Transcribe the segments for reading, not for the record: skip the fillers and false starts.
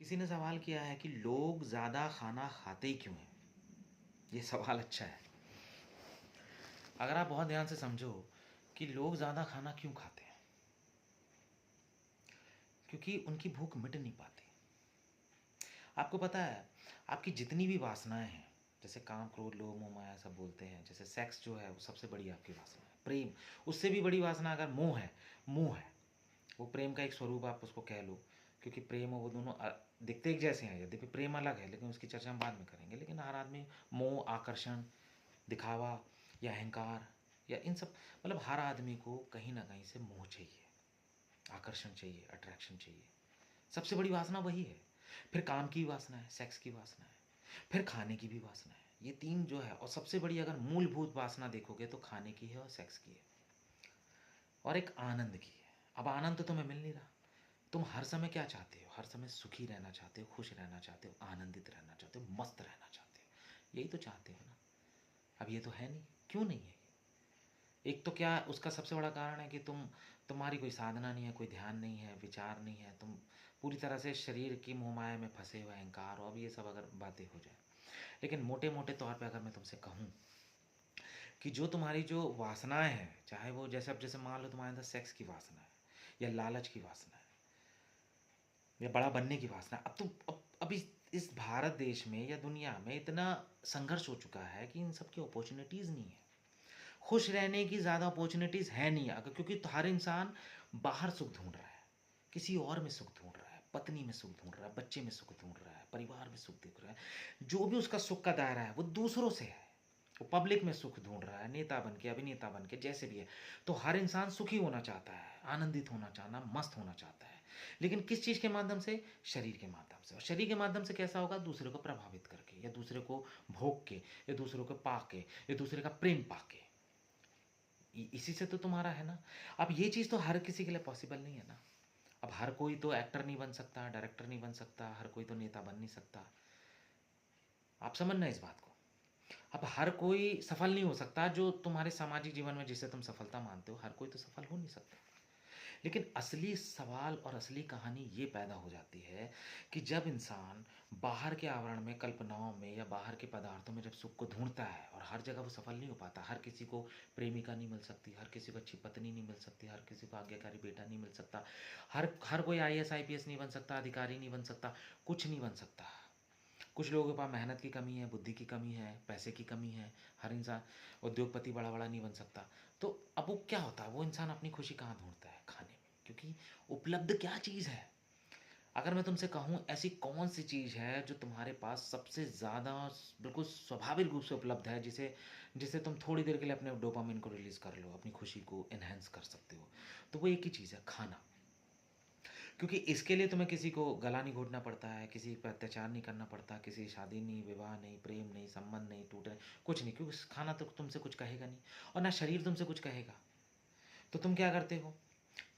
किसी ने सवाल किया है कि लोग ज़्यादा खाना खाते ही क्यों हैं? ये सवाल अच्छा है। अगर आप बहुत ध्यान से समझो कि लोग ज़्यादा खाना क्यों खाते हैं? क्योंकि उनकी भूख मिट नहीं पाती। आपको पता है, आपकी जितनी भी वासनाएँ हैं, जैसे काम, क्रोध, लोभ, मोह, माया सब बोलते हैं, जैसे सेक्स जो है वो सबसे बड़ी आपकी वासना है। प्रेम, उससे भी बड़ी वासना अगर मोह है। वो प्रेम का एक स्वरूप आप उसको कह लो, क्योंकि प्रेम और वो दोनों दिखते एक जैसे हैं। यद्यपि प्रेम अलग है, लेकिन उसकी चर्चा हम बाद में करेंगे। लेकिन हर आदमी मोह, आकर्षण, दिखावा या अहंकार या इन सब, मतलब हर आदमी को कहीं ना कहीं से मोह चाहिए, आकर्षण चाहिए, अट्रैक्शन चाहिए। सबसे बड़ी वासना वही है। फिर काम की वासना है, सेक्स की वासना है, फिर खाने की भी वासना है। ये तीन जो है, और सबसे बड़ी अगर मूलभूत वासना देखोगे तो खाने की है और सेक्स की है और एक आनंद की है। अब आनंद तो तुम्हें मिल नहीं रहा। तुम हर समय क्या चाहते हो? हर समय सुखी रहना चाहते हो, खुश रहना चाहते हो, आनंदित रहना चाहते हो, मस्त रहना चाहते हो। यही तो चाहते हो ना। अब ये तो है नहीं। क्यों नहीं है? एक तो क्या उसका सबसे बड़ा कारण है कि तुम्हारी कोई साधना नहीं है, कोई ध्यान नहीं है, विचार नहीं है। तुम पूरी तरह से शरीर की मोहमाया में फंसे हुए, अहंकार, और अब ये सब अगर बातें हो जाए। लेकिन मोटे मोटे तौर पे अगर मैं तुमसे कहूँ कि जो तुम्हारी जो वासनाएं हैं, चाहे वो जैसे अब जैसे मान लो तुम्हारे अंदर सेक्स की वासना है या लालच की वासना है या बड़ा बनने की वासना, अब तुम अब इस भारत देश में या दुनिया में इतना संघर्ष हो चुका है कि इन सब की अपॉर्चुनिटीज़ नहीं है। खुश रहने की ज़्यादा अपॉर्चुनिटीज़ है नहीं, अगर क्योंकि तो हर इंसान बाहर सुख ढूंढ रहा है, किसी और में सुख ढूंढ रहा है, पत्नी में सुख ढूंढ रहा है, बच्चे में सुख ढूंढ रहा है, परिवार में सुख ढूंढ रहा है। जो भी उसका सुख का दायरा है वो दूसरों से है। वो पब्लिक में सुख ढूंढ रहा है, नेता बन के, अभिनेता बन के, जैसे भी है। तो हर इंसान सुखी होना चाहता है, आनंदित होना चाहना, मस्त होना चाहता है। लेकिन किस चीज़ के माध्यम से? शरीर के माध्यम से। और शरीर के माध्यम से कैसा होगा? दूसरे को प्रभावित करके, या दूसरे को भोग के, या दूसरों को पा के, या दूसरे का प्रेम पा के। इसी से तो तुम्हारा है ना। अब ये चीज़ तो हर किसी के लिए पॉसिबल नहीं है ना। अब हर कोई तो एक्टर नहीं बन सकता, डायरेक्टर नहीं बन सकता, हर कोई तो नेता बन नहीं सकता। आप समझना इस बात को। अब हर कोई सफल नहीं हो सकता, जो तुम्हारे सामाजिक जीवन में जिसे तुम सफलता मानते हो, हर कोई तो सफल हो नहीं सकता। लेकिन असली सवाल और असली कहानी ये पैदा हो जाती है कि जब इंसान बाहर के आवरण में, कल्पनाओं में, या बाहर के पदार्थों में जब सुख को ढूंढता है और हर जगह वो सफल नहीं हो पाता। हर किसी को प्रेमिका नहीं मिल सकती, हर किसी को अच्छी पत्नी नहीं मिल सकती, हर किसी को आज्ञाकारी बेटा नहीं मिल सकता, हर हर कोई आईएएस आईपीएस नहीं बन सकता, अधिकारी नहीं बन सकता, कुछ नहीं बन सकता। कुछ लोगों के पास मेहनत की कमी है, बुद्धि की कमी है, पैसे की कमी है। हर इंसान उद्योगपति बड़ा बड़ा नहीं बन सकता। तो अब वो क्या होता है? वो इंसान अपनी खुशी कहाँ ढूंढता है? खाने में। क्योंकि उपलब्ध क्या चीज़ है? अगर मैं तुमसे कहूँ ऐसी कौन सी चीज़ है जो तुम्हारे पास सबसे ज़्यादा बिल्कुल स्वाभाविक रूप से उपलब्ध है, जिसे जिसे तुम थोड़ी देर के लिए अपने डोपामिन को रिलीज़ कर लो, अपनी खुशी को एनहेंस कर सकते हो? तो वो एक ही चीज़ है, खाना। क्योंकि इसके लिए तुम्हें किसी को गला नहीं घोटना पड़ता है, किसी पर अत्याचार नहीं करना पड़ता, किसी की शादी नहीं, विवाह नहीं, प्रेम नहीं, संबंध नहीं टूटे, कुछ नहीं। क्योंकि खाना तो तुमसे कुछ कहेगा नहीं, और ना शरीर तुमसे कुछ कहेगा। तो तुम क्या करते हो?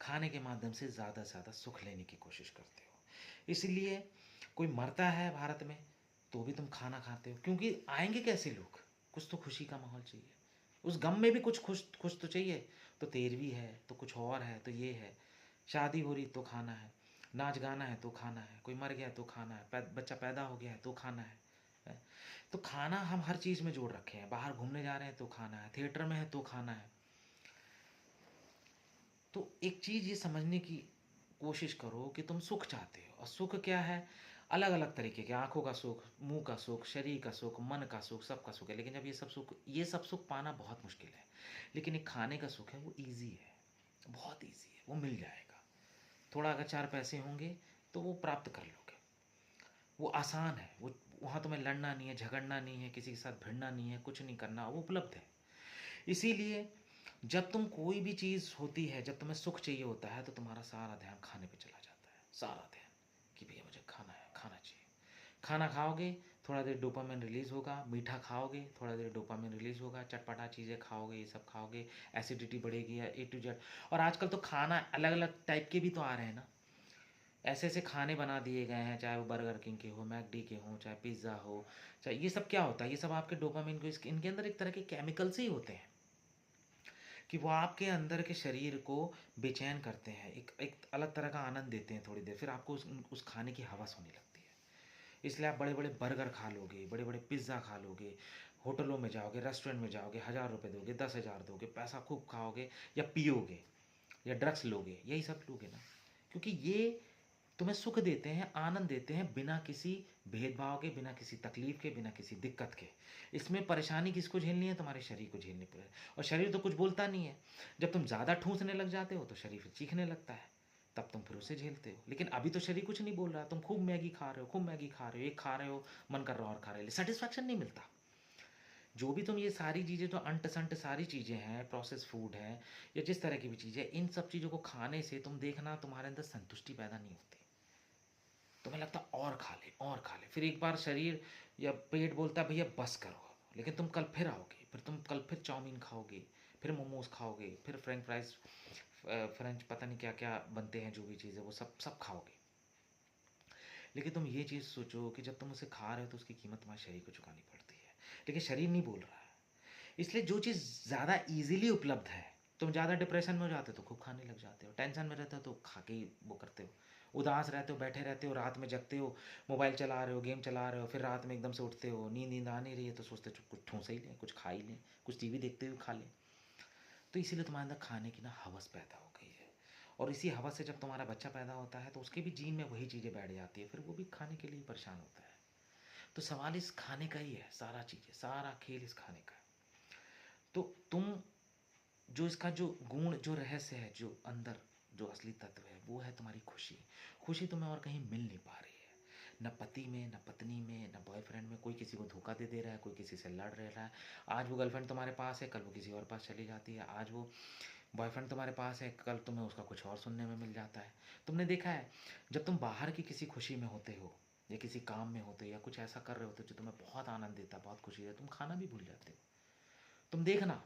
खाने के माध्यम से ज़्यादा से ज़्यादा सुख लेने की कोशिश करते हो। इसलिए कोई मरता है भारत में तो भी तुम खाना खाते हो, क्योंकि आएंगे कैसे लोग? कुछ तो खुशी का माहौल चाहिए, उस गम में भी कुछ खुश खुश तो चाहिए। तो तेरहवीं है तो कुछ और है, तो ये है, शादी हो रही तो खाना है, नाच गाना है तो खाना है, कोई मर गया तो खाना है, बच्चा पैदा हो गया है तो खाना है। तो खाना हम हर चीज़ में जोड़ रखे हैं। बाहर घूमने जा रहे हैं तो खाना है, थिएटर में है तो खाना है। तो एक चीज़ ये समझने की कोशिश करो कि तुम सुख चाहते हो, और सुख क्या है? अलग अलग तरीके के, आंखों का सुख, मुंह का सुख, शरीर का सुख, मन का सुख, सबका सुख है। लेकिन जब ये सब सुख पाना बहुत मुश्किल है। लेकिन एक खाने का सुख है, वो ईजी है, बहुत ईजी है, वो मिल जाएगा। थोड़ा अगर चार पैसे होंगे तो वो प्राप्त कर लोगे। वो आसान है, वो वहाँ तुम्हें लड़ना नहीं है, झगड़ना नहीं है, किसी के साथ भिड़ना नहीं है, कुछ नहीं करना, वो उपलब्ध है। इसीलिए जब तुम कोई भी चीज़ होती है, जब तुम्हें सुख चाहिए होता है, तो तुम्हारा सारा ध्यान खाने पे चला जाता है, सारा ध्यान, कि भैया मुझे खाना है, खाना चाहिए। खाना खाओगे, थोड़ा देर डोपामिन रिलीज़ होगा, मीठा खाओगे, थोड़ा देर डोपामिन रिलीज़ होगा, चटपटा चीज़ें खाओगे, ये सब खाओगे, एसिडिटी बढ़ेगी, या ए टू जेड। और आजकल तो खाना अलग अलग टाइप के भी तो आ रहे हैं ना। ऐसे ऐसे खाने बना दिए गए हैं, चाहे वो बर्गर किंग के हो, मैकडी के हो, चाहे पिज़्ज़ा हो, चाहे ये सब क्या होता है? ये सब आपके डोपामिन को, इनके अंदर एक तरह के केमिकल्स ही होते हैं कि वो आपके अंदर के शरीर को बेचैन करते हैं, एक एक अलग तरह का आनंद देते हैं थोड़ी देर, फिर आपको उस खाने की हवस होने लगती है। इसलिए आप बड़े बड़े बर्गर खा लोगे, बड़े बड़े पिज़्ज़ा खा लोगे, होटलों में जाओगे, रेस्टोरेंट में जाओगे, 1000 रुपये दोगे, 10,000 दोगे, पैसा खूब खाओगे या पियोगे या ड्रग्स लोगे, यही सब लोगे ना, क्योंकि ये तुम्हें सुख देते हैं, आनंद देते हैं, बिना किसी भेदभाव के, बिना किसी तकलीफ के, बिना किसी दिक्कत के। इसमें परेशानी किसको झेलनी है? तुम्हारे शरीर को झेलनी पड़े, और शरीर तो कुछ बोलता नहीं है। जब तुम ज़्यादा ठूंसने लग जाते हो तो शरीर फिर चीखने लगता है, तब तुम फिर उसे झेलते हो। लेकिन अभी तो शरीर कुछ नहीं बोल रहा, तुम खूब मैगी खा रहे हो, खूब मैगी खा रहे हो, एक खा रहे हो, मन कर रहा हो और खा रहे हो, सेटिस्फैक्शन नहीं मिलता। जो भी तुम ये सारी चीज़ें, जो अंट संट सारी चीज़ें हैं, प्रोसेस फूड है या जिस तरह की भी चीज़ें, इन सब चीज़ों को खाने से तुम देखना तुम्हारे अंदर संतुष्टि पैदा नहीं होती। तुम्हें लगता और खा ले और खा ले, फिर एक बार शरीर या पेट बोलता है भैया बस करो, लेकिन तुम कल फिर आओगे, फिर तुम कल फिर चाउमीन खाओगे, फिर मोमोज खाओगे, फिर फ्रेंच फ्राइज, फ्रेंच पता नहीं क्या क्या बनते हैं, जो भी चीज़ है वो सब सब खाओगे। लेकिन तुम ये चीज़ सोचो कि जब तुम उसे खा रहे हो तो उसकी कीमत तुम्हारे शरीर को चुकानी पड़ती है, लेकिन शरीर नहीं बोल रहा है। इसलिए जो चीज़ ज़्यादा ईजिली उपलब्ध है, तुम ज़्यादा डिप्रेशन में हो जाते हो तो खूब खाने लग जाते हो, टेंशन में रहते हो तो खा के ही वो करते हो, उदास रहते हो, बैठे रहते हो, रात में जगते हो, मोबाइल चला रहे हो, गेम चला रहे हो, फिर रात में एकदम से उठते हो, नींद नींद आ नहीं रही है तो सोचते हो कुछ ठूंस ही लें, कुछ खा ही लें, कुछ टीवी देखते हुए खा लें। तो इसीलिए तुम्हारे अंदर खाने की ना हवस पैदा हो गई है, और इसी हवस से जब तुम्हारा बच्चा पैदा होता है तो उसके भी जीन में वही चीज़ें बैठ जाती है, फिर वो भी खाने के लिए परेशान होता है। तो सवाल इस खाने का ही है, सारा चीज़ें, सारा खेल इस खाने का है। तो तुम जो इसका जो गुण, जो रहस्य है, जो अंदर जो असली तत्व है, वो है तुम्हारी खुशी। खुशी तुम्हें और कहीं मिल नहीं पा रही है, न पति में, न पत्नी में, न बॉयफ्रेंड में। कोई किसी को धोखा दे दे रहा है, कोई किसी से लड़ रहा है। आज वो गर्लफ्रेंड तुम्हारे पास है, कल वो किसी और पास चली जाती है। आज वो बॉयफ्रेंड तुम्हारे पास है, कल तुम्हें उसका कुछ और सुनने में मिल जाता है। तुमने देखा है, जब तुम बाहर की किसी खुशी में होते हो या किसी काम में होते हो या कुछ ऐसा कर रहे होते हो जो तुम्हें बहुत आनंद देता, बहुत खुशी देता, तुम खाना भी भूल जाते हो। तुम देखना,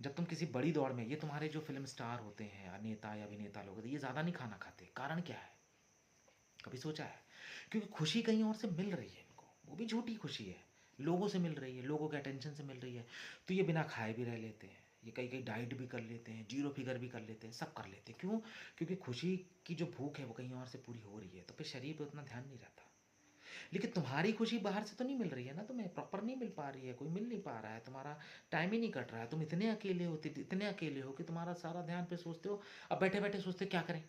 जब तुम किसी बड़ी दौड़ में, ये तुम्हारे जो फिल्म स्टार होते हैं, नेता या अभिनेता लोग होते हैं, ये ज़्यादा नहीं खाना खाते। कारण क्या है? कभी सोचा है? क्योंकि खुशी कहीं और से मिल रही है इनको, वो भी झूठी खुशी है, लोगों से मिल रही है, लोगों के अटेंशन से मिल रही है। तो ये बिना खाए भी रह लेते हैं, ये कई कई डाइट भी कर लेते हैं, जीरो फिगर भी कर लेते हैं, सब कर लेते हैं। क्यों? क्योंकि खुशी की जो भूख है वो कहीं और से पूरी हो रही है, तो फिर शरीर पर उतना ध्यान नहीं रहता। लेकिन तुम्हारी खुशी बाहर से तो नहीं मिल रही है ना, तुम्हें प्रॉपर नहीं मिल पा रही है, कोई मिल नहीं पा रहा है, तुम्हारा टाइम ही नहीं कट रहा है, तुम इतने अकेले हो, इतने अकेले हो कि तुम्हारा सारा ध्यान पे सोचते हो। अब बैठे बैठे सोचते हो क्या करें,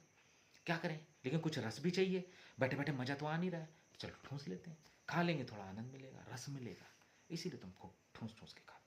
क्या करें, लेकिन कुछ रस भी चाहिए। बैठे बैठे मज़ा तो आ नहीं रहा है, तो चलो ठूंस लेते हैं, खा लेंगे, थोड़ा आनंद मिलेगा, रस मिलेगा। इसीलिए तुम खूब ठूंस ठूंस के खाते हो।